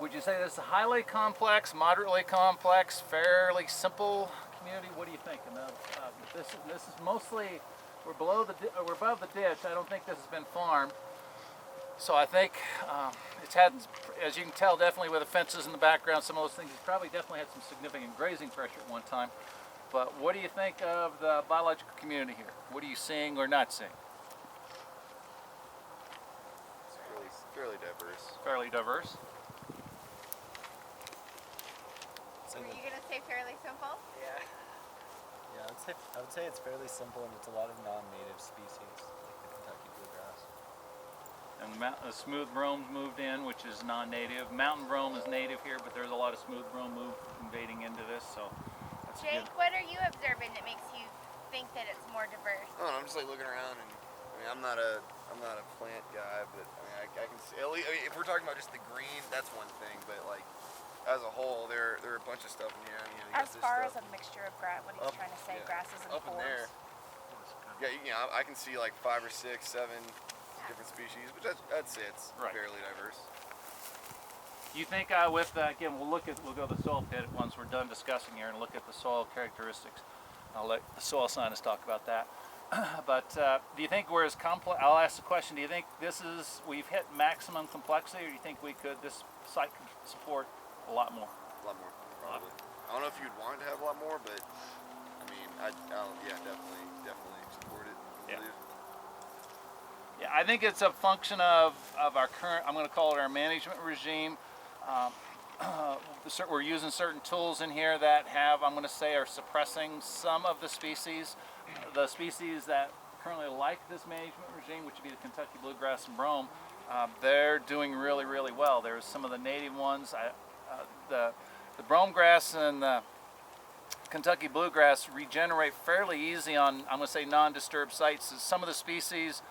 Would you say this is a highly complex, moderately complex, fairly simple community? What do you think? And this is mostly we're above the ditch. I don't think this has been farmed. So I think it's had, as you can tell, definitely with the fences in the background, some of those things, it's probably definitely had some significant grazing pressure at one time. But what do you think of the biological community here? What are you seeing or not seeing? It's fairly diverse. Fairly diverse. Were you going to say fairly simple? Yeah. Yeah, I would say it's fairly simple, and it's a lot of non-native species, like the Kentucky bluegrass. And the smooth brome moved in, which is non-native. Mountain brome is native here, but there's a lot of smooth brome invading into this, so that's Jake, good. what are you observing that makes you think that it's more diverse? I don't know, I'm just like looking around, and I mean, I'm not a plant guy, but I mean, I can see. At least, I mean, if we're talking about just the green, that's one thing, but like as a whole, there are a bunch of stuff in here. I mean, As far as a mixture of grass, what he's trying to say, yeah, grasses and up in forbs. there. Yeah, you know, I can see like 5 or 6, 7 different species, which I'd say it's fairly diverse. You think with again, we'll go to the soil pit once we're done discussing here and look at the soil characteristics. I'll let the soil scientists talk about that. But do you think we're as complex? I'll ask the question: do you think we've hit maximum complexity, or do you think this site could support a lot more? A lot more, probably. I don't know if you'd want to have a lot more, but I mean, yeah, definitely support it. I believe. Yeah, I think it's a function of our current, I'm going to call it our management regime. We're using certain tools in here that I'm going to say, are suppressing some of the species. The species that currently like this management regime, which would be the Kentucky bluegrass and brome, they're doing really, really well. There's some of the native ones. The brome grass and the Kentucky bluegrass regenerate fairly easy on, I'm going to say, non-disturbed sites. Some of the species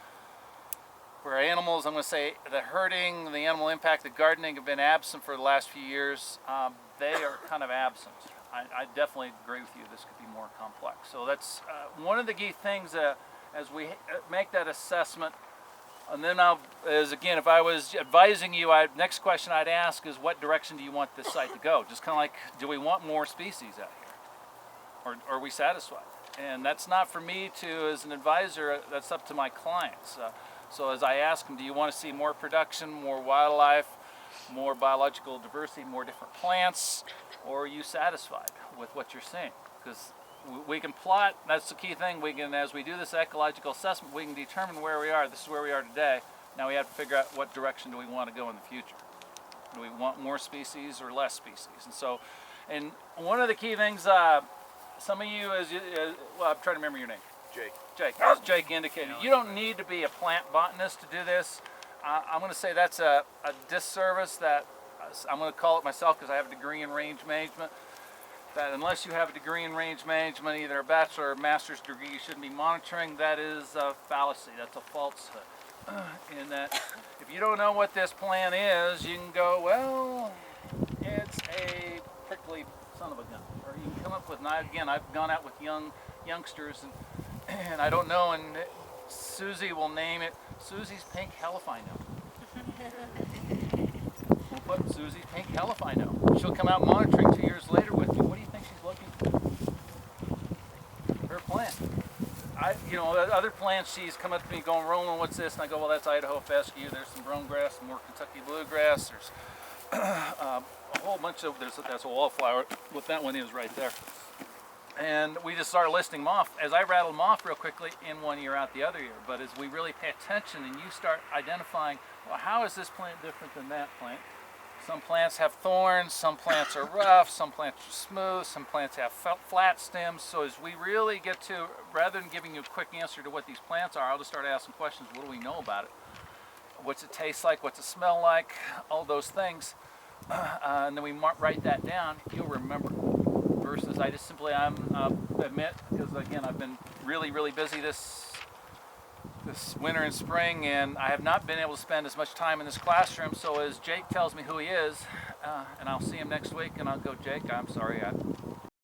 where animals, I'm going to say, the herding, the animal impact, the gardening have been absent for the last few years. They are kind of absent. I definitely agree with you. This could be more complex. So that's one of the key things as we make that assessment. And then again, if I was advising you, next question I'd ask is, what direction do you want this site to go? Just kind of like, do we want more species out here? Or are we satisfied? And that's not for me to, as an advisor, that's up to my clients. So as I ask them, do you want to see more production, more wildlife, more biological diversity, more different plants, or are you satisfied with what you're seeing? Because we can plot, that's the key thing, as we do this ecological assessment, we can determine where we are. This is where we are today. Now we have to figure out what direction do we want to go in the future. Do we want more species or less species? And one of the key things, some of you, well, I'm trying to remember your name. Jake, as Jake indicated, you don't need to be a plant botanist to do this. I'm going to say that's a disservice that I'm going to call it myself because I have a degree in range management. That unless you have a degree in range management, either a bachelor or master's degree, you shouldn't be monitoring. That is a fallacy. That's a falsehood. In that, if you don't know what this plant is, you can go, well, it's a prickly son of a gun. Or you can come up with, again, I've gone out with youngsters and I don't know, and Susie will name it Susie's Pink Helifino. We'll put Susie's Pink Helifino. She'll come out monitoring 2 years later with you. What do you think she's looking for? Her plant. Other plants, she's come up to me going, Roland, what's this? And I go, well, that's Idaho fescue. There's some brome grass, some more Kentucky bluegrass. There's a whole bunch of, that's a wallflower. What that one is right there. And we just start listing them off. As I rattle them off real quickly, in one year, out the other year. But as we really pay attention and you start identifying, well, how is this plant different than that plant? Some plants have thorns, some plants are rough, some plants are smooth, some plants have flat stems. So as we really get to, rather than giving you a quick answer to what these plants are, I'll just start asking questions. What do we know about it? What's it taste like? What's it smell like? All those things. And then we write that down. You'll remember. Versus I just simply admit, because again I've been really busy this winter and spring, and I have not been able to spend as much time in this classroom. So as Jake tells me who he is, and I'll see him next week, and I'll go, Jake, I'm sorry,